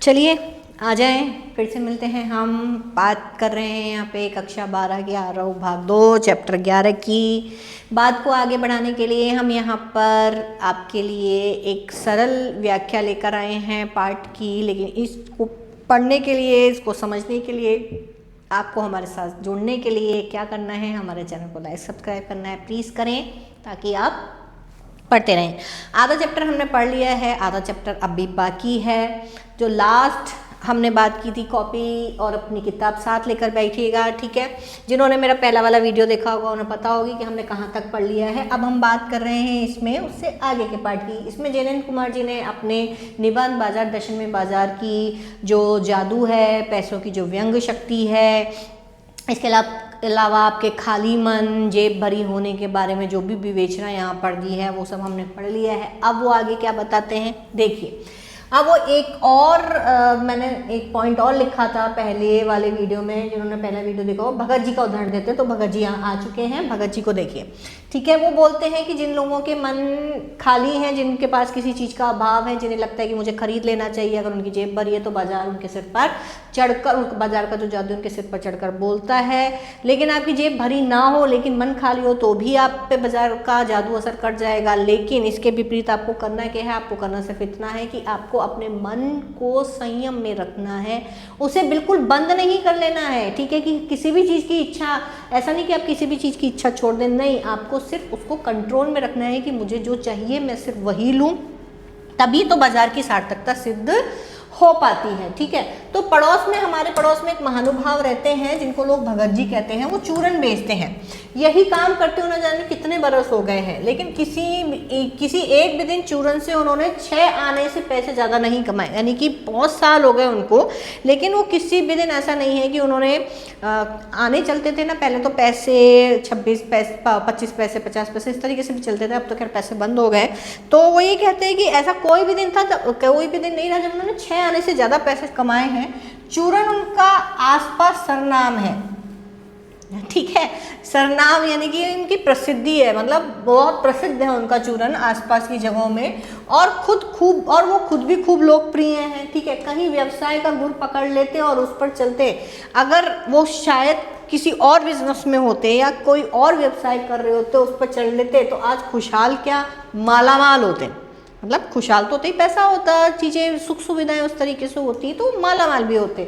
चलिए आ जाएं, फिर से मिलते हैं। हम बात कर रहे हैं यहाँ पे कक्षा 12 के आरव भाग 2 चैप्टर 11 की। बात को आगे बढ़ाने के लिए हम यहाँ पर आपके लिए एक सरल व्याख्या लेकर आए हैं पाठ की, लेकिन इसको पढ़ने के लिए, इसको समझने के लिए, आपको हमारे साथ जुड़ने के लिए क्या करना है, हमारे चैनल को लाइक सब्सक्राइब करना है, प्लीज़ करें ताकि आप पढ़ते रहें। आधा चैप्टर हमने पढ़ लिया है, आधा चैप्टर अभी बाकी है। जो लास्ट हमने बात की थी, कॉपी और अपनी किताब साथ लेकर बैठिएगा, ठीक है। जिन्होंने मेरा पहला वाला वीडियो देखा होगा उन्हें पता होगी कि हमने कहाँ तक पढ़ लिया है। अब हम बात कर रहे हैं इसमें उससे आगे के पार्ट की। इसमें जयनंद कुमार जी ने अपने निबंध बाजार दर्शन में बाजार की जो जादू है, पैसों की जो व्यंग शक्ति है, इसके अलावा आपके खाली मन, जेब भरी होने के बारे में जो भी विवेचना यहाँ पढ़ दी है वो सब हमने पढ़ लिया है। अब वो आगे क्या बताते हैं देखिए। अब वो एक और मैंने एक पॉइंट और लिखा था पहले वाले वीडियो में, जिन्होंने पहला वीडियो देखा हो, भगत जी का उदाहरण देते हैं। तो भगत जी यहाँ आ चुके हैं, भगत जी को देखिए, ठीक है। वो बोलते हैं कि जिन लोगों के मन खाली हैं, जिनके पास किसी चीज़ का अभाव है, जिन्हें लगता है कि मुझे खरीद लेना चाहिए, अगर उनकी जेब भरी है तो बाजार उनके सिर पर चढ़कर, उनका बाजार का जो जादू उनके सिर पर चढ़कर बोलता है। लेकिन आपकी जेब भरी ना हो लेकिन मन खाली हो तो भी आप पे बाजार का जादू असर कर जाएगा। लेकिन इसके विपरीत आपको करना क्या है, आपको करना सिर्फ इतना है कि आपको अपने मन को संयम में रखना है, उसे बिल्कुल बंद नहीं कर लेना है, ठीक है। कि किसी भी चीज़ की इच्छा, ऐसा नहीं कि आप किसी भी चीज़ की इच्छा छोड़ दें, नहीं, आपको सिर्फ उसको कंट्रोल में रखना है कि मुझे जो चाहिए मैं सिर्फ वही लूँ, तभी तो बाजार की सार्थकता सिद्ध हो पाती है, ठीक है। तो पड़ोस में, हमारे पड़ोस में एक महानुभाव रहते हैं जिनको लोग भगत जी कहते हैं। वो चूरन बेचते हैं, यही काम करते हुए न जाने कितने बरस हो गए हैं, लेकिन किसी एक भी दिन चूरन से उन्होंने 6 आने से पैसे ज़्यादा नहीं कमाए, यानी कि बहुत साल हो गए उनको। लेकिन वो किसी भी दिन ऐसा नहीं है कि उन्होंने आने चलते थे ना पहले, तो पैसे 26 पैसे, 25 पैसे, 50 पैसे, इस तरीके से भी चलते थे। अब तो खैर पैसे बंद हो गए। तो वो ये कहते हैं कि ऐसा कोई भी दिन था, कोई भी दिन नहीं रहा जब उन्होंने 6 आने से ज़्यादा पैसे कमाए हैं। चूरन उनका आसपास सरनाम है, ठीक है। सरनाम यानी कि इनकी प्रसिद्धि है, मतलब बहुत प्रसिद्ध है उनका चूरन आसपास की जगहों में, और वो खुद भी खूब लोकप्रिय हैं, ठीक है। कहीं व्यवसाय का गुर पकड़ लेते और उस पर चलते। अगर वो शायद किसी और बिजनेस में होते या कोई और व्यवसाय कर रहे होते, उस पर चल लेते, तो आज खुशहाल क्या, मालामाल होते। मतलब खुशहाल तो होते ही, पैसा होता, चीज़ें सुख सुविधाएं उस तरीके से होती, तो मालामाल भी होते।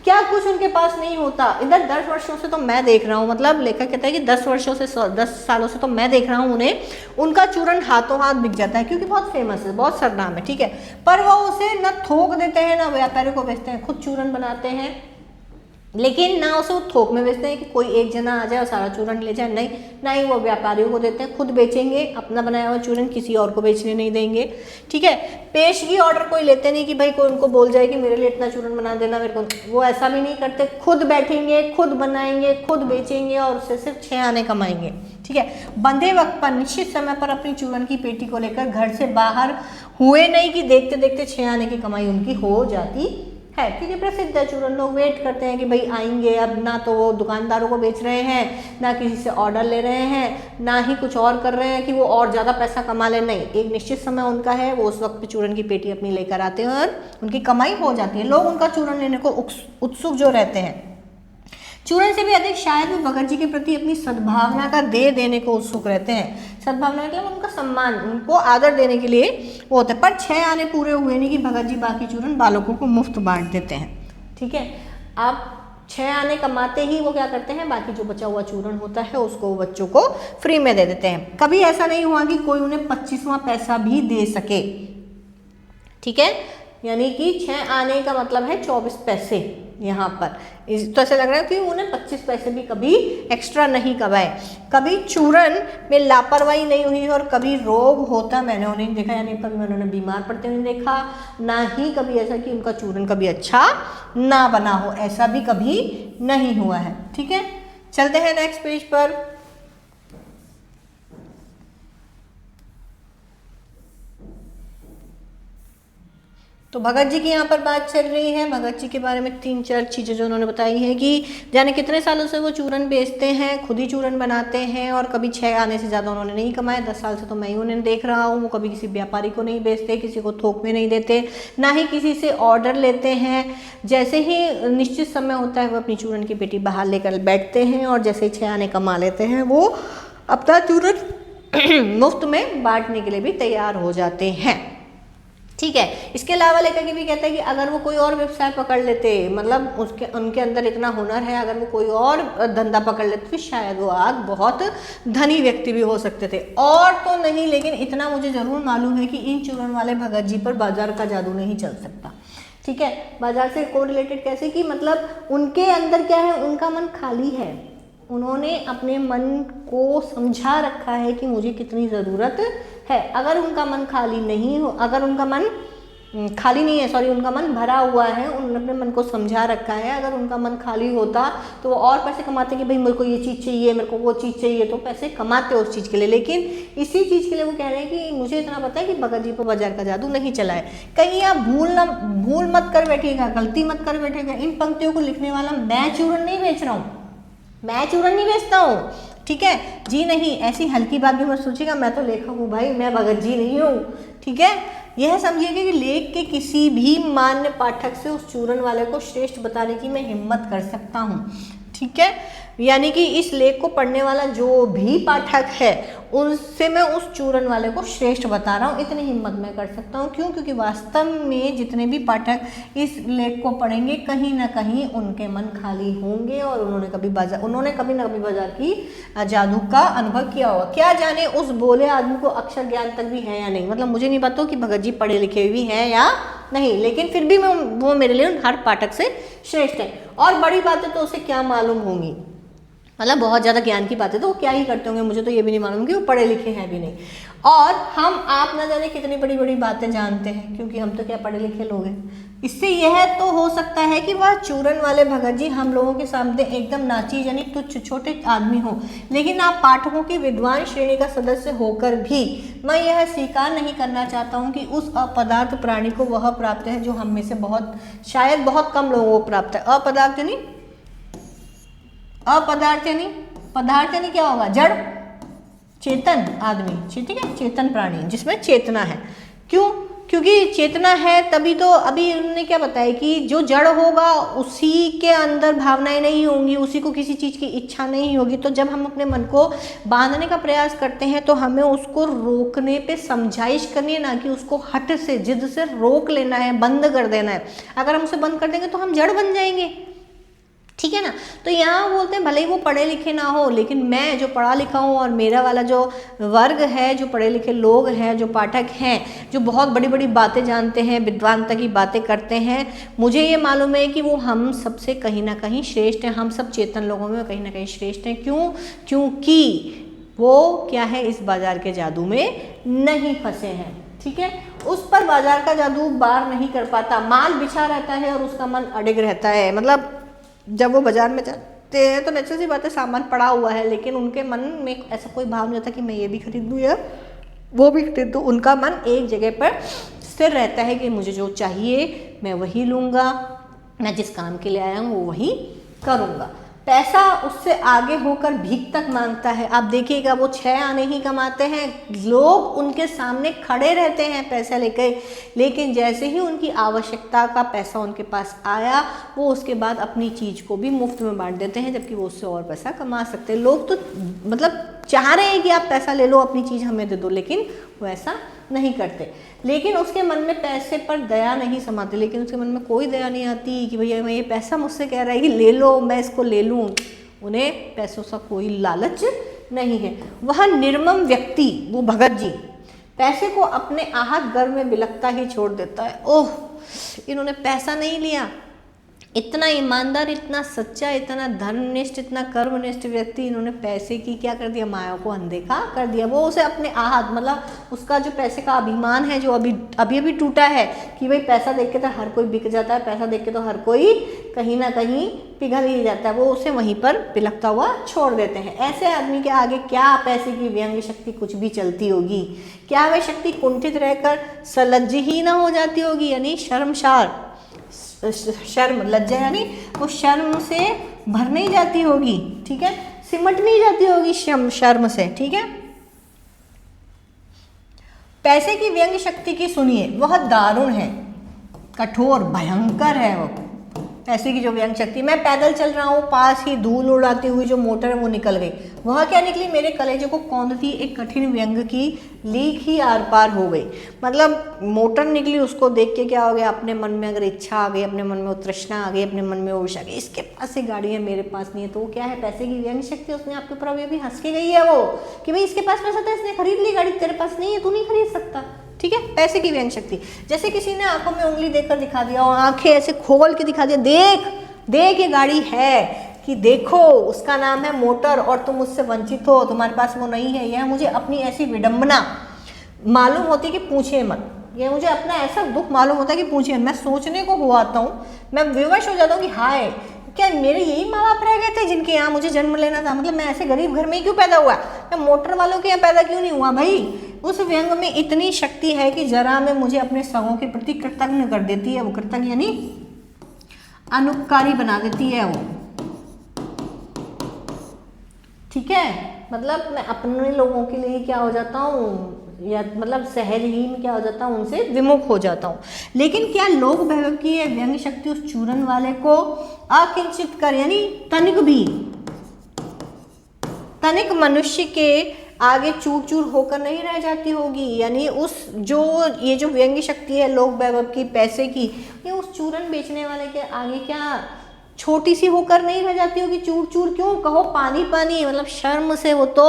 क्या कुछ उनके पास नहीं होता। इधर 10 वर्षों से तो मैं देख रहा हूँ, मतलब लेखक कहता है कि 10 सालों से तो मैं देख रहा हूँ उन्हें, उनका चूरन हाथों हाथ बिक जाता है, क्योंकि बहुत फेमस है, बहुत सरनाम है, ठीक है। पर वो उसे न थोक देते हैं ना व्यापारियों को बेचते हैं, खुद चूरन बनाते हैं, लेकिन ना उसे वो थोक में बेचते हैं कि कोई एक जना आ जाए और सारा चूरन ले जाए, नहीं, ना ही वो व्यापारियों को देते हैं, खुद बेचेंगे। अपना बनाया हुआ चूरन किसी और को बेचने नहीं देंगे, ठीक है। पेशगी ऑर्डर कोई लेते नहीं कि भाई कोई उनको बोल जाए कि मेरे लिए इतना चूरन बना देना मेरे को, वो ऐसा भी नहीं करते। खुद बैठेंगे, खुद बनाएंगे, खुद बेचेंगे और उससे सिर्फ 6 आने कमाएंगे, ठीक है। बंधे वक्त पर, निश्चित समय पर अपनी चूरन की पेटी को लेकर घर से बाहर हुए नहीं कि देखते देखते 6 आने की कमाई उनकी हो जाती है, ठीक है। प्रसिद्ध है चूरन, लोग वेट करते हैं कि भाई आएंगे। अब ना तो वो दुकानदारों को बेच रहे हैं, ना किसी से ऑर्डर ले रहे हैं, ना ही कुछ और कर रहे हैं कि वो और ज़्यादा पैसा कमा ले, नहीं, एक निश्चित समय उनका है, वो उस वक्त पे चूरन की पेटी अपनी लेकर आते हैं और उनकी कमाई हो जाती है। लोग उनका चूरन लेने को उत्सुक जो रहते हैं। चूरन से भी अधिक शायद वो भगत जी के प्रति अपनी सद्भावना का दे देने को उत्सुक रहते हैं। सद्भावना मतलब उनका सम्मान, उनको आदर देने के लिए वो होता है। पर 6 आने पूरे हुए नहीं कि भगत जी बाकी चूरन बालकों को मुफ्त बांट देते हैं, ठीक है। अब 6 आने कमाते ही वो क्या करते हैं, बाकी जो बचा हुआ चूरन होता है उसको बच्चों को फ्री में दे देते हैं। कभी ऐसा नहीं हुआ कि कोई उन्हें 25वां पैसा भी दे सके, ठीक है। यानी कि 6 आने का मतलब है 24 पैसे यहाँ पर। तो ऐसा लग रहा है कि उन्हें 25 पैसे भी कभी एक्स्ट्रा नहीं कमाए। कभी चूरन में लापरवाही नहीं हुई और कभी रोग होता मैंने उन्हें देखा, यानी कभी मैंने उन्हें बीमार पड़ते हुए देखा, ना ही कभी ऐसा कि उनका चूरन कभी अच्छा ना बना हो, ऐसा भी कभी नहीं हुआ है, ठीक है। चलते हैं नेक्स्ट पेज पर। तो भगत जी की यहाँ पर बात चल रही है। भगत जी के बारे में 3-4 चीज़ें जो उन्होंने बताई हैं कि जाने कितने सालों से वो चूरन बेचते हैं, खुद ही चूरन बनाते हैं और कभी 6 आने से ज़्यादा उन्होंने नहीं कमाए। 10 साल से तो मैं ही उन्हें देख रहा हूँ। वो कभी किसी व्यापारी को नहीं बेचते, किसी को थोक में नहीं देते, ना ही किसी से ऑर्डर लेते हैं। जैसे ही निश्चित समय होता है वो अपनी चूरन की पेटी बाहर लेकर बैठते हैं और जैसे ही 6 आने कमा लेते हैं वो अपना चूरन मुफ्त में बांटने के लिए भी तैयार हो जाते हैं। ठीक है। इसके अलावा लेखक ये भी कहता है कि अगर वो कोई और व्यवसाय पकड़ लेते, मतलब उनके अंदर इतना हुनर है, अगर वो कोई और धंधा पकड़ लेते तो शायद वो आज बहुत धनी व्यक्ति भी हो सकते थे। और तो नहीं, लेकिन इतना मुझे जरूर मालूम है कि इन चूरन वाले भगत जी पर बाजार का जादू नहीं चल सकता। ठीक है। बाजार से कोरिलेटेड कैसे कि मतलब उनके अंदर क्या है, उनका मन खाली है। उन्होंने अपने मन को समझा रखा है कि मुझे कितनी ज़रूरत है। अगर उनका मन खाली नहीं हो, अगर उनका मन खाली नहीं है, सॉरी, उनका मन भरा हुआ है, उन्होंने अपने मन को समझा रखा है। अगर उनका मन खाली होता तो वो और पैसे कमाते कि भाई मेरे को ये चीज़ चाहिए, मेरे को वो चीज़ चाहिए, तो पैसे कमाते उस चीज़ के लिए। लेकिन इसी चीज़ के लिए वो कह रहे हैं कि मुझे इतना पता है कि भगत जी पर बाजार का जादू नहीं चला है। कहीं आप भूल मत कर बैठिएगा, गलती मत कर बैठेगा। इन पंक्तियों को लिखने वाला मैं चूरन नहीं बेच रहा हूँ, मैं चूरन नहीं बेचता हूँ। ठीक है जी, नहीं, ऐसी हल्की बात भी मत सोचिएगा। मैं तो लेखक हूँ भाई, मैं भगत जी नहीं हूँ। ठीक है। यह समझिएगा कि लेख के किसी भी मान्य पाठक से उस चूरन वाले को श्रेष्ठ बताने की मैं हिम्मत कर सकता हूँ। ठीक है। यानी कि इस लेख को पढ़ने वाला जो भी पाठक है उनसे मैं उस चूरन वाले को श्रेष्ठ बता रहा हूँ, इतनी हिम्मत मैं कर सकता हूँ। क्यों? क्योंकि वास्तव में जितने भी पाठक इस लेख को पढ़ेंगे कहीं ना कहीं उनके मन खाली होंगे और उन्होंने कभी ना कभी बाजार की जादू का अनुभव किया होगा। क्या जाने उस बोले आदमी को अक्षर ज्ञान तक भी है या नहीं, मतलब मुझे नहीं पता कि भगत जी पढ़े लिखे भी हैं या नहीं, लेकिन फिर भी वो मेरे लिए हर पाठक से श्रेष्ठ है। और बड़ी बातें तो उसे क्या मालूम होंगी, मतलब बहुत ज़्यादा ज्ञान की बातें तो वो क्या ही करते होंगे, मुझे तो ये भी नहीं मालूम कि वो पढ़े लिखे हैं भी नहीं। और हम आप ना जाने कितनी बड़ी बड़ी बातें जानते हैं, क्योंकि हम तो क्या पढ़े लिखे लोग हैं। इससे यह तो हो सकता है कि वह चूरन वाले भगत जी हम लोगों के सामने एकदम नाची यानी तुच्छ छोटे आदमी हो, लेकिन आप पाठकों की विद्वान श्रेणी का सदस्य होकर भी मैं यह स्वीकार नहीं करना चाहता हूँ कि उस अपदार्थ प्राणी को वह प्राप्त है जो हम में से शायद बहुत कम लोगों को प्राप्त है। अपदार्थ यानी अपदार्थ यानी पदार्थ यानी क्या होगा, जड़, चेतन आदमी, ठीक है, चेतन प्राणी जिसमें चेतना है। क्यों? क्योंकि चेतना है तभी तो अभी उन्होंने क्या बताया कि जो जड़ होगा उसी के अंदर भावनाएं नहीं होंगी, उसी को किसी चीज़ की इच्छा नहीं होगी। तो जब हम अपने मन को बांधने का प्रयास करते हैं तो हमें उसको रोकने पे समझाइश करनी है, ना कि उसको हट से जिद से रोक लेना है, बंद कर देना है। अगर हम उसे बंद कर देंगे तो हम जड़ बन जाएंगे। ठीक है ना। तो यहाँ बोलते हैं भले ही वो पढ़े लिखे ना हो, लेकिन मैं जो पढ़ा लिखा हूँ और मेरा वाला जो वर्ग है, जो पढ़े लिखे लोग हैं, जो पाठक हैं, जो बहुत बड़ी बड़ी बातें जानते हैं, विद्वानता की बातें करते हैं, मुझे ये मालूम है कि वो हम सबसे कहीं ना कहीं श्रेष्ठ हैं। हम सब चेतन लोगों में कहीं ना कहीं श्रेष्ठ हैं। क्यों? क्योंकि वो क्या है, इस बाजार के जादू में नहीं फंसे हैं। ठीक है। उस पर बाजार का जादू वार नहीं कर पाता, माल बिछा रहता है और उसका मन अडिग रहता है। मतलब जब वो बाजार में जाते हैं तो नेचुरल सी बात है, सामान पड़ा हुआ है, लेकिन उनके मन में ऐसा कोई भाव नहीं होता कि मैं ये भी खरीदूँ या वो भी खरीदूँ। उनका मन एक जगह पर स्थिर रहता है कि मुझे जो चाहिए मैं वही लूँगा, मैं जिस काम के लिए आया हूँ वो वही करूँगा। पैसा उससे आगे होकर भीख तक मांगता है। आप देखिएगा वो 6 आने ही कमाते हैं, लोग उनके सामने खड़े रहते हैं पैसा लेकर, लेकिन जैसे ही उनकी आवश्यकता का पैसा उनके पास आया वो उसके बाद अपनी चीज़ को भी मुफ्त में बांट देते हैं, जबकि वो उससे और पैसा कमा सकते हैं। लोग तो मतलब चाह रहे हैं कि आप पैसा ले लो, अपनी चीज़ हमें दे दो, लेकिन वो ऐसा नहीं करते। लेकिन उसके मन में पैसे पर दया नहीं समाती, लेकिन उसके मन में कोई दया नहीं आती कि भैया मैं ये पैसा मुझसे कह रहा है कि ले लो, मैं इसको ले लूँ। उन्हें पैसों से कोई लालच नहीं है। वह निर्मम व्यक्ति, वो भगत जी, पैसे को अपने आहत गर्भ में बिलखता ही छोड़ देता है। ओह, इन्होंने पैसा नहीं लिया, इतना ईमानदार, इतना सच्चा, इतना धर्मनिष्ठ, इतना कर्मनिष्ठ व्यक्ति, इन्होंने पैसे की क्या कर दिया, माया को अनदेखा कर दिया। वो उसे अपने आहत, मतलब उसका जो पैसे का अभिमान है जो अभी अभी टूटा है कि भाई पैसा देख के तो हर कोई बिक जाता है, पैसा देख के तो हर कोई कहीं ना कहीं पिघल ही जाता है, वो उसे वहीं पर पिलकता हुआ छोड़ देते हैं। ऐसे आदमी के आगे क्या पैसे की व्यंग शक्ति कुछ भी चलती होगी? क्या वह शक्ति कुंठित रहकर सलज्ज ही ना हो जाती होगी, यानी शर्मसार, शर्म, लज्जा यानी वो शर्म से भर नहीं जाती होगी, ठीक है, सिमट नहीं जाती होगी शर्म से, ठीक है। पैसे की व्यंग शक्ति की सुनिए, वह दारुण है, कठोर, भयंकर है वो पैसे की जो व्यंग शक्ति। मैं पैदल चल रहा हूँ, पास ही धूल उड़ाती हुई जो मोटर है वो निकल गई, वह क्या निकली, मेरे कलेजे को कौंधती एक कठिन व्यंग की लीक ही आर पार हो गई। मतलब मोटर निकली, उसको देख के क्या हो गया, अपने मन में अगर इच्छा आ गई, अपने मन में तृष्णा आ गई, अपने मन में ऊर्जा आ गई, इसके पास से गाड़ी है मेरे पास नहीं है, तो वो क्या है, पैसे की व्यंग शक्ति। उसने आपके ऊपर अभी हंस के गई है वो कि भाई इसके पास पैसा था, इसने खरीद ली गाड़ी, तेरे पास नहीं है, तू नहीं खरीद सकता, ठीक है। पैसे की व्यंग शक्ति, जैसे किसी ने आंखों में उंगली देकर दिखा दिया और आंखें ऐसे खोल के दिखा दिया, देख देख ये गाड़ी है, कि देखो उसका नाम है मोटर और तुम उससे वंचित हो, तुम्हारे पास वो नहीं है, यह मुझे अपनी ऐसी विडंबना मालूम होती कि पूछे मत, ये मुझे अपना ऐसा दुख मालूम होता है कि पूछे। मैं सोचने को हुआ आता हूँ, मैं विवश हो जाता हूँ कि हाय, क्या मेरे यही माँ बाप रह गए थे जिनके यहाँ मुझे जन्म लेना था, मतलब मैं ऐसे गरीब घर में ही क्यों पैदा हुआ, मैं मोटर वालों के यहाँ पैदा क्यों नहीं हुआ। भाई उस व्यंग में इतनी शक्ति है कि जरा में मुझे अपने सगों के प्रति कृतज्ञ कर देती है, वो कृतज्ञ यानी अनुपकारी बना देती है वो, ठीक है। मतलब मैं अपने लोगों के लिए क्या हो जाता हूँ, या मतलब सहज ही में क्या हो जाता हूँ, उनसे विमुख हो जाता हूँ। लेकिन क्या लोक वैभव की यह व्यंग शक्ति उस चूरन वाले को अकिंचित कर, यानी तनिक मनुष्य के आगे चूर चूर होकर नहीं रह जाती होगी, यानी उस जो ये जो व्यंग शक्ति है लोक वैभव की, पैसे की, ये उस चूरन बेचने वाले के आगे क्या छोटी सी होकर नहीं रह जाती होगी, चूर चूर क्यों, कहो पानी पानी, मतलब शर्म से वो तो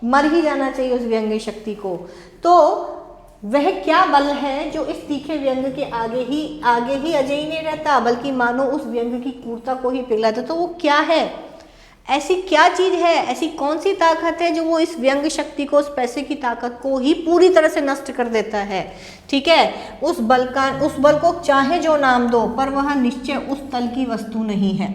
मर ही जाना चाहिए उस व्यंग शक्ति को। तो वह क्या बल है जो इस तीखे व्यंग के आगे ही अजय नहीं रहता, बल्कि मानो उस व्यंग की क्रूरता को ही पिघलाता। तो वो क्या है, ऐसी क्या चीज है, ऐसी कौन सी ताकत है जो वो इस व्यंग शक्ति को, उस पैसे की ताकत को ही पूरी तरह से नष्ट कर देता है, ठीक है। उस बल को चाहे जो नाम दो, पर वह निश्चय उस तल की वस्तु नहीं है,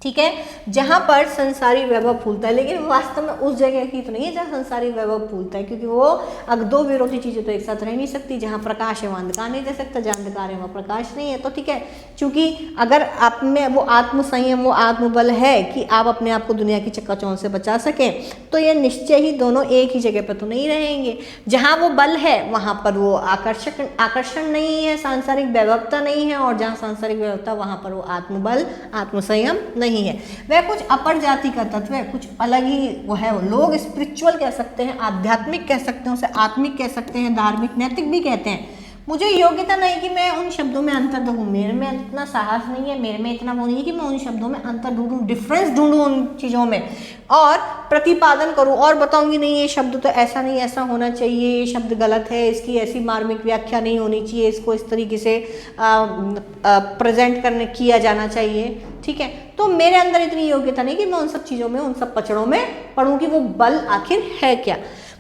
ठीक है, जहां पर संसारी वैभव फूलता है। लेकिन वास्तव में उस जगह की तो नहीं है जहां संसारी वैभव फूलता है, क्योंकि वो अगर दो विरोधी चीजें तो एक साथ रह नहीं सकती, जहां प्रकाश है वहां अंधकार नहीं रह सकता, जहां अंधकार है वहां प्रकाश नहीं है। तो ठीक है, क्योंकि अगर आप में वो आत्म संयम, वो आत्मबल है कि आप अपने आप को दुनिया की चक्काचौंध से बचा सकें, तो ये निश्चय ही दोनों एक ही जगह पर तो नहीं रहेंगे। जहां वो बल है वहां पर वो आकर्षण नहीं है, सांसारिक वैभवता नहीं है, और जहां सांसारिक वैभवता वहां पर वो आत्मबल, आत्मसंयम नहीं है। वह कुछ अपर जाति का तत्व है, कुछ अलग ही वो है। लोग स्पिरिचुअल कह सकते हैं, आध्यात्मिक कह सकते हैं, उसे आत्मिक कह सकते हैं, धार्मिक, नैतिक भी कहते हैं। मुझे योग्यता नहीं कि मैं उन शब्दों में अंतर ढूंढूं, मेरे में इतना साहस नहीं है, मेरे में इतना वो नहीं है कि मैं उन शब्दों में अंतर ढूंढूं, डिफरेंस ढूंढूं उन चीज़ों में और प्रतिपादन करूं और बताऊंगी नहीं ये शब्द तो ऐसा नहीं, ऐसा होना चाहिए, ये शब्द गलत है, इसकी ऐसी मार्मिक व्याख्या नहीं होनी चाहिए, इसको इस तरीके से प्रेजेंट किया जाना चाहिए, ठीक है। तो मेरे अंदर इतनी योग्यता नहीं कि मैं उन सब चीज़ों में, उन सब पचड़ों में पढ़ूं कि वो बल आखिर है क्या।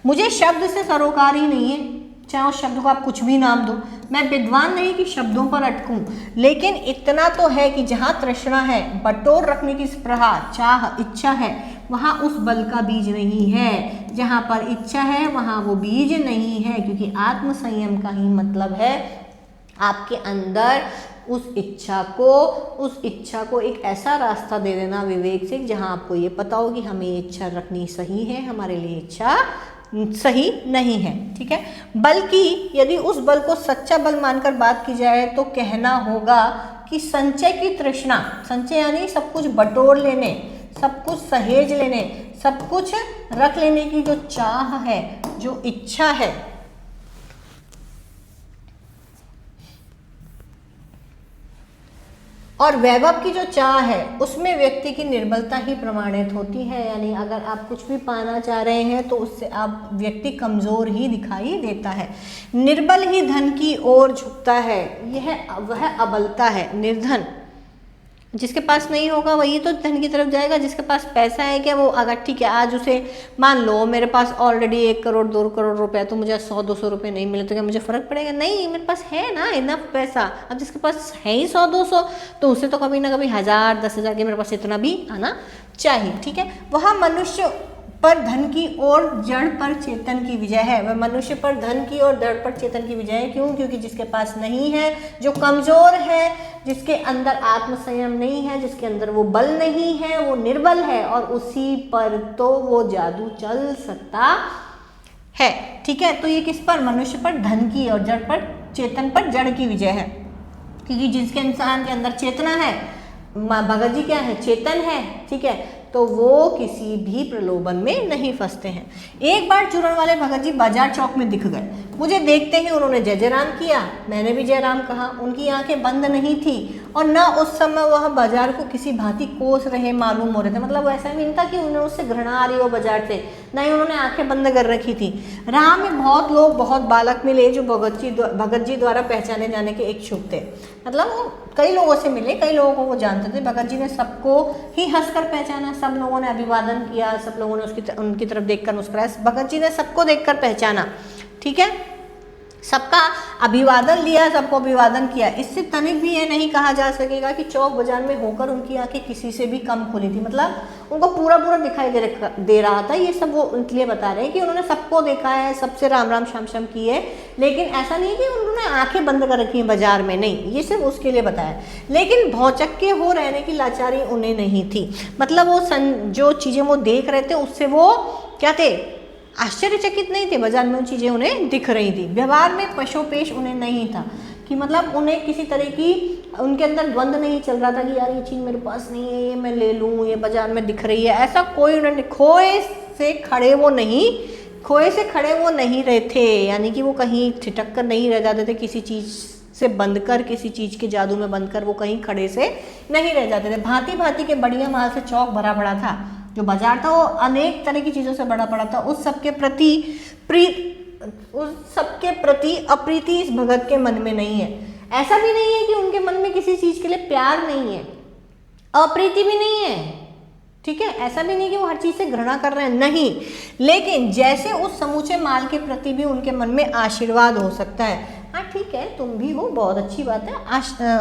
मुझे शब्द से सरोकार ही नहीं है, चाहे उस शब्द को आप कुछ भी नाम दो। मैं विद्वान नहीं कि शब्दों पर अटकूं, लेकिन इतना तो है कि जहाँ तृष्णा है, बटोर रखने की स्पृहा, चाह, इच्छा है, वहाँ उस बल का बीज नहीं है। जहाँ पर इच्छा है वहाँ वो बीज नहीं है, क्योंकि आत्म संयम का ही मतलब है आपके अंदर उस इच्छा को एक ऐसा रास्ता दे देना विवेक से, जहाँ आपको ये पता हो कि हमें ये इच्छा रखनी सही है, हमारे लिए इच्छा सही नहीं है, ठीक है। बल्कि यदि उस बल को सच्चा बल मानकर बात की जाए तो कहना होगा कि संचय की तृष्णा, संचय यानी सब कुछ बटोर लेने, सब कुछ सहेज लेने, सब कुछ रख लेने की जो चाह है, जो इच्छा है, और वैभव की जो चाह है, उसमें व्यक्ति की निर्बलता ही प्रमाणित होती है। यानी अगर आप कुछ भी पाना चाह रहे हैं तो उससे आप व्यक्ति कमजोर ही दिखाई देता है। निर्बल ही धन की ओर झुकता है, वह अबलता है। निर्धन जिसके पास नहीं होगा वही तो धन की तरफ जाएगा। जिसके पास पैसा है क्या, वो अगर ठीक है आज उसे मान लो मेरे पास ऑलरेडी 1 करोड़ 2 करोड़ रुपए, तो मुझे 100-200 रुपये नहीं मिले तो क्या मुझे फर्क पड़ेगा? नहीं, मेरे पास है ना इनफ पैसा। अब जिसके पास है ही 100-200 तो उसे तो कभी ना कभी 1000-10,000 के मेरे पास इतना भी आना चाहिए। ठीक है, वह मनुष्य पर धन की और जड़ पर चेतन की विजय है। वह मनुष्य पर धन की और जड़ पर चेतन की विजय है। क्यों? क्योंकि जिसके पास नहीं है, जो कमजोर है, जिसके अंदर आत्मसंयम नहीं है, जिसके अंदर वो बल नहीं है, वो निर्बल है और उसी पर तो वो जादू चल सकता है। ठीक है, तो ये किस पर? मनुष्य पर धन की और जड़ पर चेतन पर जड़ की विजय है। क्योंकि जिसके इंसान के अंदर चेतना है, भगत जी क्या है? चेतन है। ठीक है, तो वो किसी भी प्रलोभन में नहीं फंसते हैं। एक बार चूरण वाले भगत जी बाजार चौक में दिख गए। मुझे देखते ही उन्होंने जय जयराम किया, मैंने भी जयराम कहा। उनकी आंखें बंद नहीं थी और न उस समय वह बाजार को किसी भांति कोस रहे मालूम हो रहे थे। मतलब ऐसा नहीं था कि उन्हें उससे घृणा आ रही हो बाजार से, नहीं, उन्होंने आंखें बंद कर रखी थी। राह में बहुत लोग, बहुत बालक मिले जो भगत जी द्वारा पहचाने जाने के इच्छुक थे। मतलब वो कई लोगों से मिले, कई लोगों को वो जानते थे। भगत जी ने सबको ही हंसकर पहचाना, सब लोगों ने अभिवादन किया, सब लोगों ने उनकी तरफ देखकर मुस्कुराया। भगत जी ने सबको देखकर पहचाना। ठीक है, सबका अभिवादन लिया, सबको अभिवादन किया। इससे तनिक भी ये नहीं कहा जा सकेगा कि चौक बाजार में होकर उनकी आंखें किसी से भी कम खुली थी। मतलब उनको पूरा पूरा दिखाई दे रहा था। ये सब वो इसलिए बता रहे हैं कि उन्होंने सबको देखा है, सबसे राम राम श्याम श्याम किए, लेकिन ऐसा नहीं कि उन्होंने आंखें बंद कर रखी हैं बाजार में, नहीं, ये सिर्फ उसके लिए बताया। लेकिन भौचक्के हो रहने की लाचारी उन्हें नहीं थी। मतलब वो जो चीज़ें वो देख रहे थे उससे वो क्या थे? आश्चर्यचकित नहीं थे। बाजार में उन चीज़ें उन्हें दिख रही थी। व्यवहार में पशुपेश उन्हें नहीं था कि मतलब उन्हें किसी तरह की, उनके अंदर द्वंद्व नहीं चल रहा था कि यार ये चीज़ मेरे पास नहीं है, ये मैं ले लूँ, ये बाजार में दिख रही है। ऐसा कोई उन्होंने, खोए से खड़े वो नहीं रहे थे। यानी कि वो कहीं ठिठक कर नहीं रह जाते थे, किसी चीज़ से बंधकर, किसी चीज़ के जादू में बंधकर वो कहीं खड़े से नहीं रह जाते थे। भांति भांति के बढ़िया माल से चौक भरा पड़ा था। जो बाजार था वो अनेक तरह की चीज़ों से भरा पड़ा था। उस सबके प्रति अप्रीति इस भगत के मन में नहीं है। ऐसा भी नहीं है कि उनके मन में किसी चीज़ के लिए प्यार नहीं है, अप्रीति भी नहीं है। ठीक है, ऐसा भी नहीं कि वो हर चीज़ से घृणा कर रहे हैं, नहीं। लेकिन जैसे उस समूचे माल के प्रति भी उनके मन में आशीर्वाद हो सकता है। हाँ ठीक है, तुम भी हो, बहुत अच्छी बात है,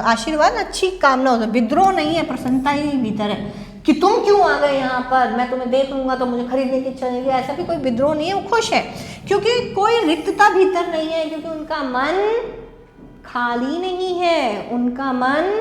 आशीर्वाद, अच्छी कामना हो सकती, विद्रोह नहीं है, प्रसन्नता ही भीतर है कि तुम क्यों आ गए यहाँ पर, मैं तुम्हें देख लूँगा तो मुझे खरीदने की इच्छा नहीं है। ऐसा भी कोई विद्रोह नहीं है, वो खुश है क्योंकि कोई रिक्तता भीतर नहीं है, क्योंकि उनका मन खाली नहीं है, उनका मन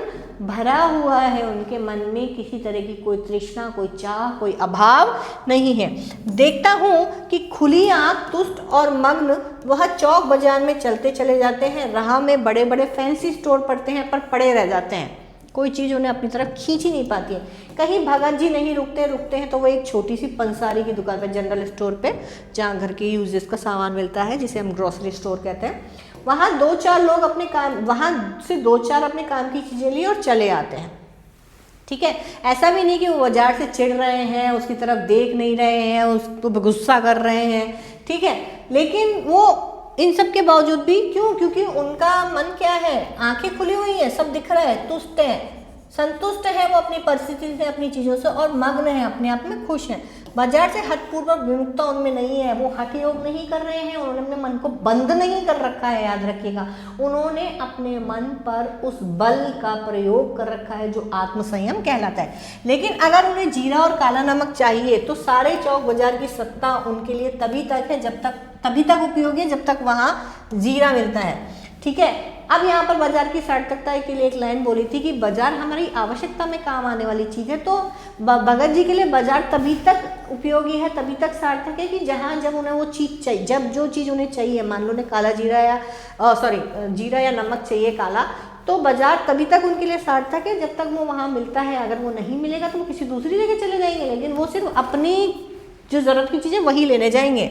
भरा हुआ है। उनके मन में किसी तरह की कोई तृष्णा, कोई चाह, कोई अभाव नहीं है। देखता हूँ कि खुली आँख, तुष्ट और मग्न वह चौक बाजार में चलते चले जाते हैं। राह में बड़े बड़े फैंसी स्टोर पड़ते हैं पर पड़े रह जाते हैं, कोई चीज़ उन्हें अपनी तरफ खींच ही नहीं पाती है। कहीं भगत जी नहीं रुकते हैं तो वो एक छोटी सी पंसारी की दुकान पे, जनरल स्टोर पे, जहाँ घर के यूजेस का सामान मिलता है, जिसे हम ग्रोसरी स्टोर कहते हैं, वहाँ से दो चार अपने काम की चीज़ें ली और चले आते हैं। ठीक है, ऐसा भी नहीं कि वो बाजार से चिढ़ रहे हैं, उसकी तरफ देख नहीं रहे हैं, उसको गुस्सा कर रहे हैं। ठीक है, लेकिन वो इन सब के बावजूद भी, क्यों? क्योंकि उनका मन क्या है, आंखें खुली हुई हैं, सब दिख रहा है, तुष्ट है, संतुष्ट है वो अपनी परिस्थिति से, अपनी चीज़ों से, और मग्न है, अपने आप में खुश है। बाजार से हठपूर्वक विमुखता उनमें नहीं है, वो हठ योग नहीं कर रहे हैं, उन्होंने अपने मन को बंद नहीं कर रखा है, याद रखिएगा। उन्होंने अपने मन पर उस बल का प्रयोग कर रखा है जो आत्मसंयम कहलाता है। लेकिन अगर उन्हें जीरा और काला नमक चाहिए तो सारे चौक बाजार की सत्ता उनके लिए तभी तक उपयोगी है जब तक वहाँ जीरा मिलता है। ठीक है, अब यहाँ पर बाजार की सार्थकता के लिए एक लाइन बोली थी कि बाजार हमारी आवश्यकता में काम आने वाली चीज़ है। तो भगत जी के लिए बाजार तभी तक उपयोगी है, तभी तक सार्थक है कि जब उन्हें वो चीज़ चाहिए, जब जो चीज़ उन्हें चाहिए, मान लो उन्हें काला जीरा या नमक चाहिए काला, तो बाजार तभी तक उनके लिए सार्थक है जब तक वो वहाँ मिलता है। अगर वो नहीं मिलेगा तो वो किसी दूसरी जगह चले जाएंगे, लेकिन वो सिर्फ अपनी जो ज़रूरत की चीज़ें वही लेने जाएंगे।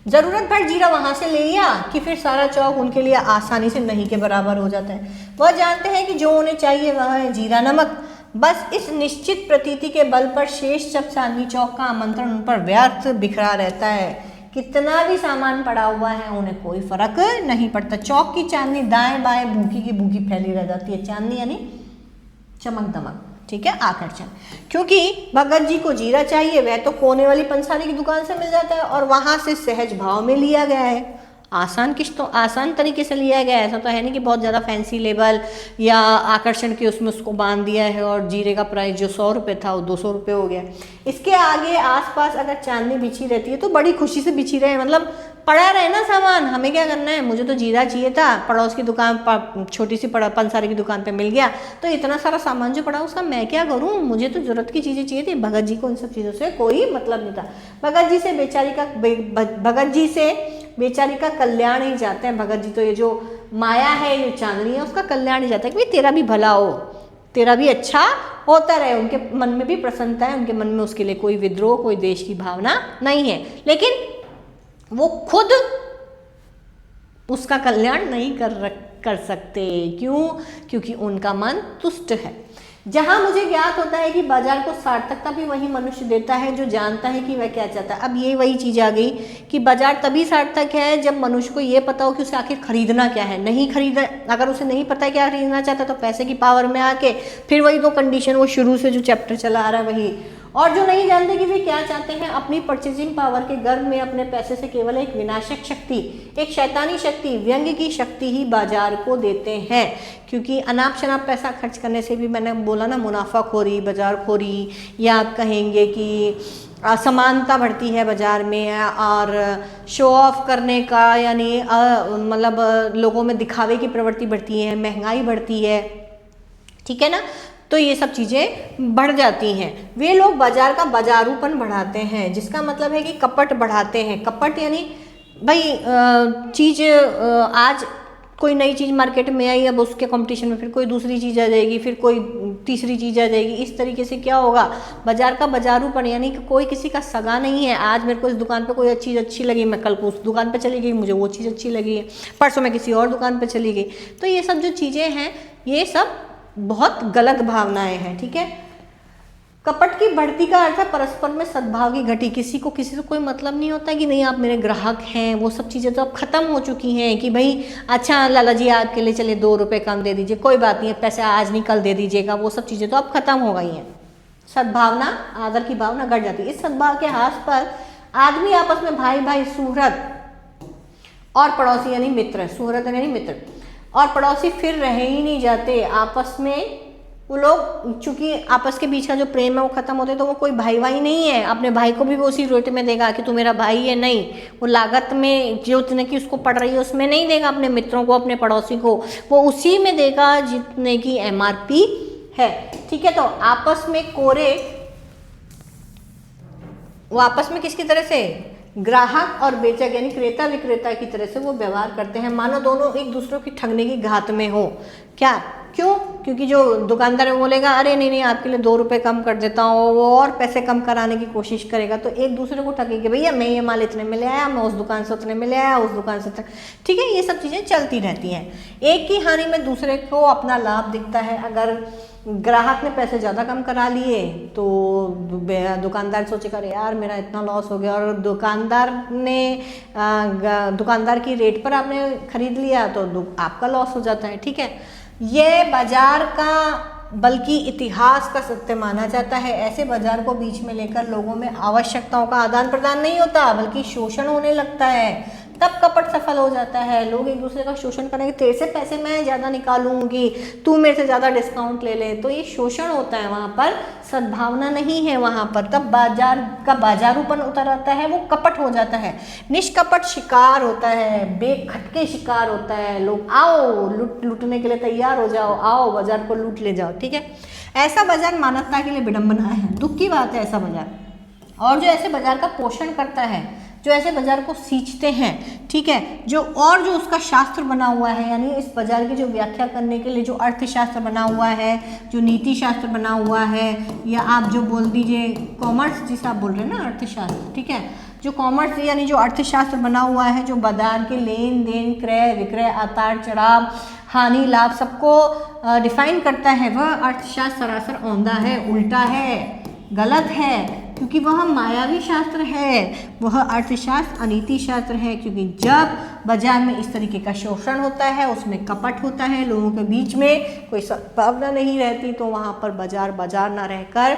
ज़रूरत भर जीरा वहाँ से ले लिया कि फिर सारा चौक उनके लिए आसानी से नहीं के बराबर हो जाता है। वह जानते हैं कि जो उन्हें चाहिए वह है जीरा नमक। बस इस निश्चित प्रतीति के बल पर शेष सब चांदनी चौक का आमंत्रण उन पर व्यर्थ बिखरा रहता है। कितना भी सामान पड़ा हुआ है उन्हें कोई फर्क नहीं पड़ता। चौक की चांदनी दाएं बाएं भूखी की भूखी फैली रह जाती है। चांदनी यानी चमक दमक, ठीक है, आकर्षण। क्योंकि भगत जी को जीरा चाहिए, वह तो कोने वाली पंसारी की दुकान से मिल जाता है और वहां से सहज भाव में लिया गया है। आसान किस्तों, आसान तरीके से लिया गया है। ऐसा तो है नहीं कि बहुत ज़्यादा फैंसी लेबल या आकर्षण के उसमें उसको बांध दिया है और जीरे का प्राइस जो 100 रुपये था वो 200 रुपये हो गया। इसके आगे आसपास अगर चांदनी बिछी रहती है तो बड़ी खुशी से बिछी रहे, मतलब पड़ा रहे ना सामान, हमें क्या करना है। मुझे तो जीरा चाहिए था, पड़ोस की दुकान पर छोटी सी पंसारी की दुकान पे मिल गया, तो इतना सारा सामान जो पड़ा उसका मैं क्या करूं, मुझे तो जरूरत की चीज़ें चाहिए थी। भगत जी को इन सब चीज़ों से कोई मतलब नहीं था। भगत जी से बेचारी का कल्याण ही चाहते हैं। भगत जी तो ये जो माया है, ये चांदनी है, उसका कल्याण ही चाहते हैं कि भाई तेरा भी भला हो, तेरा भी अच्छा होता रहे। उनके मन में भी प्रसन्नता है, उनके मन में उसके लिए कोई विद्रोह, कोई देश की भावना नहीं है, लेकिन वो खुद उसका कल्याण नहीं कर सकते। क्यों? क्योंकि उनका मन तुष्ट है। जहां मुझे ज्ञात होता है कि बाजार को सार्थकता भी वही मनुष्य देता है जो जानता है कि वह क्या चाहता है। अब ये वही चीज़ आ गई कि बाजार तभी सार्थक है जब मनुष्य को ये पता हो कि उसे आखिर खरीदना क्या है। नहीं खरीदा, अगर उसे नहीं पता है क्या खरीदना चाहता तो पैसे की पावर में आके फिर वही दो कंडीशन, वो शुरू से जो चैप्टर चला आ रहा है वही। और जो नहीं जानते कि वे क्या चाहते हैं, अपनी परचेजिंग पावर के गर्व में अपने पैसे से केवल एक विनाशक शक्ति, एक शैतानी शक्ति, व्यंग्य की शक्ति ही बाजार को देते हैं। क्योंकि अनाप शनाप पैसा खर्च करने से भी, मैंने बोला ना, मुनाफाखोरी, बाजारखोरी, या आप कहेंगे कि असमानता बढ़ती है बाजार में, और शो ऑफ करने का, यानी मतलब लोगों में दिखावे की प्रवृत्ति बढ़ती है, महंगाई बढ़ती है, ठीक है ना। तो ये सब चीज़ें बढ़ जाती हैं। वे लोग बाजार का बाजारूपन बढ़ाते हैं, जिसका मतलब है कि कपट बढ़ाते हैं। कपट यानी भाई चीज़, आज कोई नई चीज़ मार्केट में आई, अब उसके कंपटीशन में फिर कोई दूसरी चीज़ आ जाएगी, फिर कोई तीसरी चीज़ आ जाएगी। इस तरीके से क्या होगा, बाजार का बाजारूपन, यानी कि कोई किसी का सगा नहीं है। आज मेरे को इस दुकान पे कोई चीज़ अच्छी लगी, मैं कल को उस दुकान पे चली गई, मुझे वो चीज़ अच्छी लगी, परसों मैं किसी और दुकान पे चली गई। तो ये सब जो चीज़ें हैं, ये सब बहुत गलत भावनाएं हैं, ठीक है। कपट की बढ़ती का अर्थ है परस्पर में सद्भाव की घटी। किसी को किसी से कोई मतलब नहीं होता कि नहीं आप मेरे ग्राहक हैं, वो सब चीज़ें तो अब खत्म हो चुकी हैं कि भाई अच्छा लाला जी आपके लिए चलिए 2 रुपये कम दे दीजिए, कोई बात नहीं है, पैसे आज नहीं कल दे दीजिएगा, वो सब चीज़ें तो अब खत्म हो गई हैं। सद्भावना, आदर की भावना घट जाती है। इस सद्भाव के हाथ पर आदमी आपस में भाई भाई, सुहृद और पड़ोसी यानी मित्र, सुहृद यानी मित्र और पड़ोसी फिर रह ही नहीं जाते। आपस में वो लोग, चूंकि आपस के बीच का जो प्रेम है वो खत्म होते, तो वो कोई भाई भाई नहीं है। अपने भाई को भी वो उसी रेट में देगा कि तू मेरा भाई है, नहीं, वो लागत में जो उतने की उसको पड़ रही है उसमें नहीं देगा। अपने मित्रों को, अपने पड़ोसी को वो उसी में देगा जितने की MRP है, ठीक है। तो आपस में कोरे, वो आपस में किसकी तरह से, ग्राहक और बेचक यानी क्रेता विक्रेता की तरह से वो व्यवहार करते हैं, मानो दोनों एक दूसरे की ठगने की घात में हो। क्या? क्यों? क्योंकि जो दुकानदार बोलेगा अरे नहीं नहीं आपके लिए 2 रुपये कम कर देता हूँ, वो और पैसे कम कराने की कोशिश करेगा, तो एक दूसरे को ठगेंगे, भैया मैं ये माल इतने में ले आया, मैं उस दुकान से उतने में ले आया, उस दुकान से, ठीक है। ये सब चीज़ें चलती रहती हैं। एक की हानि में दूसरे को अपना लाभ दिखता है। अगर ग्राहक ने पैसे ज़्यादा कम करा लिए तो दुकानदार सोचेगा अरे यार मेरा इतना लॉस हो गया, और दुकानदार की रेट पर आपने खरीद लिया तो आपका लॉस हो जाता है, ठीक है। ये बाजार का बल्कि इतिहास का सत्य माना जाता है। ऐसे बाजार को बीच में लेकर लोगों में आवश्यकताओं का आदान प्रदान नहीं होता, बल्कि शोषण होने लगता है। तब कपट सफल हो जाता है। लोग एक दूसरे का शोषण करेंगे, तेरे से पैसे मैं ज़्यादा निकालूंगी, तू मेरे से ज़्यादा डिस्काउंट ले ले, तो ये शोषण होता है। वहाँ पर सद्भावना नहीं है। वहाँ पर तब बाजार का बाजारूपन उतर आता है, वो कपट हो जाता है। निष्कपट शिकार होता है, बेखटके शिकार होता है। लोग आओ लूटने के लिए तैयार हो जाओ, आओ बाजार को लूट ले जाओ, ठीक है। ऐसा बाजार मानवता के लिए विडंबना है, दुख की बात है ऐसा बाजार। और जो ऐसे बाजार का पोषण करता है, जो ऐसे बाजार को सींचते हैं, ठीक है, जो उसका शास्त्र बना हुआ है, यानी इस बाजार की जो व्याख्या करने के लिए जो अर्थशास्त्र बना हुआ है, जो नीति शास्त्र बना हुआ है, या आप जो बोल दीजिए कॉमर्स जिसे आप बोल रहे हैं ना, अर्थशास्त्र, ठीक है, जो कॉमर्स यानी जो अर्थशास्त्र बना हुआ है, जो बाजार के लेन देन, क्रय विक्रय, उतार चढ़ाव, हानि लाभ सबको डिफाइन करता है, वह अर्थशास्त्र सरासर औंधा है, उल्टा है, गलत है। क्योंकि वह मायावी शास्त्र है, वह अर्थशास्त्र अनीति शास्त्र है। क्योंकि जब बाजार में इस तरीके का शोषण होता है, उसमें कपट होता है, लोगों के बीच में कोई सद्भावना नहीं रहती, तो वहाँ पर बाजार बाजार ना रहकर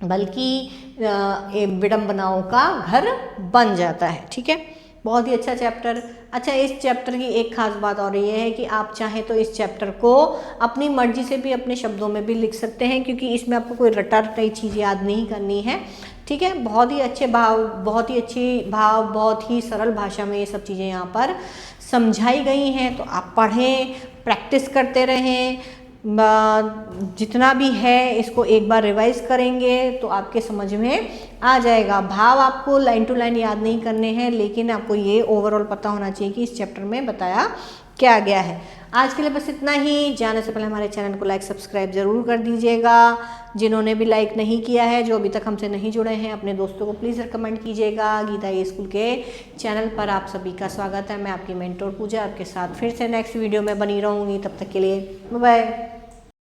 बल्कि विडंबनाओं का घर बन जाता है। ठीक है, बहुत ही अच्छा चैप्टर। अच्छा, इस चैप्टर की एक खास बात और ये है कि आप चाहें तो इस चैप्टर को अपनी मर्जी से भी अपने शब्दों में भी लिख सकते हैं, क्योंकि इसमें आपको कोई रटा रटाई चीज़ याद नहीं करनी है। ठीक है, बहुत ही अच्छे भाव, बहुत ही अच्छी भाव, बहुत ही सरल भाषा में ये सब चीज़ें यहाँ पर समझाई गई हैं। तो आप पढ़ें, प्रैक्टिस करते रहें, जितना भी है इसको एक बार रिवाइज करेंगे तो आपके समझ में आ जाएगा। भाव आपको लाइन टू लाइन याद नहीं करने हैं, लेकिन आपको ये ओवरऑल पता होना चाहिए कि इस चैप्टर में बताया क्या गया है। आज के लिए बस इतना ही। जाने से पहले हमारे चैनल को लाइक सब्सक्राइब ज़रूर कर दीजिएगा। जिन्होंने भी लाइक नहीं किया है, जो अभी तक हमसे नहीं जुड़े हैं, अपने दोस्तों को प्लीज़ रिकमेंड कीजिएगा। गीता ई स्कूल के चैनल पर आप सभी का स्वागत है। मैं आपकी मेंटोर पूजा आपके साथ फिर से नेक्स्ट वीडियो में बनी रहूँगी। तब तक के लिए बाय बाय।